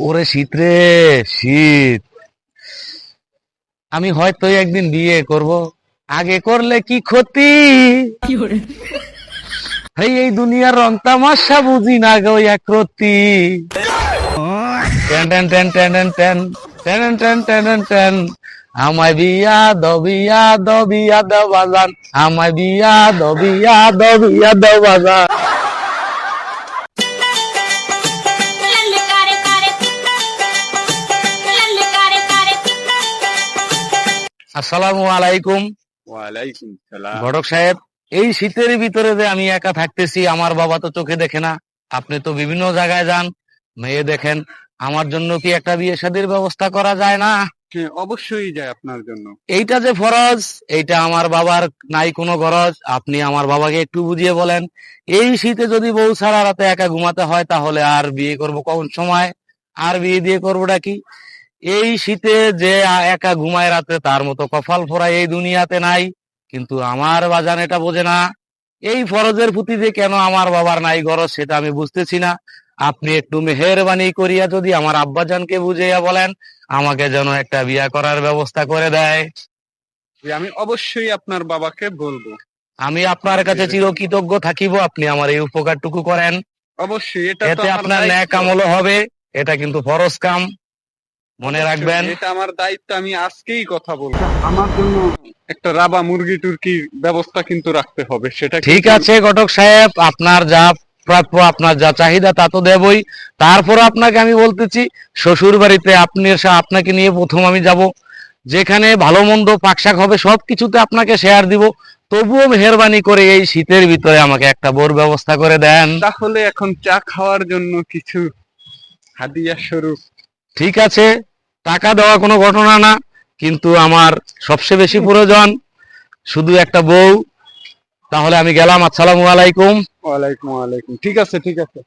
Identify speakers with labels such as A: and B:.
A: ওরে শীত রে, শীত। আমি হয়তো একদিন বিয়ে করব, আগে করলে কি ক্ষতি। হেই, এই দুনিয়ার রং তামাশা বুঝি না গো একরতি। Ten ten ten ten ten ten ten ten ten ten. আমায় বিয়া দবিয়া দবিয়া দবাজান, আমায় বিয়া দবিয়া দবিয়া দবাজান। আসসালামু আলাইকুম।
B: ওয়ালাইকুম সালাম।
A: ঘটক সাহেব, এই শীতের ভিতরে যে আমি একা থাকতেছি, আমার বাবা তো চোখে দেখে না, আপনি তো বিভিন্ন জায়গায় যান, মেয়ে দেখেন, আমার জন্য কি একটা বিয়ে শাদীর ব্যবস্থা করা যায় না?
B: হ্যাঁ, অবশ্যই যায় আপনার জন্য।
A: এইটা যে ফরজ, এইটা আমার বাবার নাই কোনো গরজ। আপনি আমার বাবাকে একটু বুঝিয়ে বলেন, এই শীতে যদি বউ ছাড়া রাতে একা ঘুমাতে হয়, তাহলে আর বিয়ে করব কোন সময়? আর বিয়ে দিয়ে করবোটা কি? এই শীতে যে একা ঘুমায় রাতে, তার মতো কপাল ফোড়া এই দুনিয়াতে নাই। কিন্তু আমার বাজান এটা বোঝে না। এই ফরজের প্রতি যে কেন আমার বাবার নাই গরজ, সেটা আমি বুঝতেছি না। আপনি একটু মেহেরবানি করিয়া যদি আমার আব্বাজানকে বুঝাইয়া বলেন, আমাকে যেন একটা বিয়া করার ব্যবস্থা করে দেয়।
B: যে আমি অবশ্যই আপনার বাবাকে বলবো।
A: আমি আপনার কাছে চিরকৃতজ্ঞ থাকিব, আপনি আমার এই উপকারটুকু করেন।
B: অবশ্যই, এটা তো
A: এতে
B: আমার
A: আপনার ন্যাক
B: দায়িত্ব।
A: আমলও হবে। এটা কিন্তু ফরজ কাম, মনে রাখবেন।
B: এটা আমার দায়িত্ব, আমি আজকেই কথা বলবো। আমার জন্য একটা রাবা মুরগি টুরকির ব্যবস্থা কিন্তু রাখতে হবে, সেটা
A: ঠিক আছে ঘটক সাহেব, আপনার যা প্রাপ্য, আপনার যা চাহিদা তা তো দেবই। তারপর আপনাকে আমি বলতেছি, শ্বশুর বাড়িতে আপনাকে নিয়ে প্রথম আমি যাব। যেখানে ভালো মন্দ পাকশাক হবে সবকিছুতে আপনাকে শেয়ার দিব। তবুও মেহেরবানি করে এই শীতের ভিতরে আমাকে একটা বোর ব্যবস্থা করে দেন।
B: তাহলে এখন চা খাওয়ার জন্য কিছু হাদিয়া স্বরূপ।
A: ঠিক আছে, টাকা দেওয়া কোনো ঘটনা না, কিন্তু আমার সবচেয়ে বেশি প্রয়োজন শুধু একটা বউ। তাহলে আমি গেলাম, আসসালামু আলাইকুম।
B: ওয়ালাইকুম ওয়ালাইকুম, ঠিক আছে ঠিক আছে।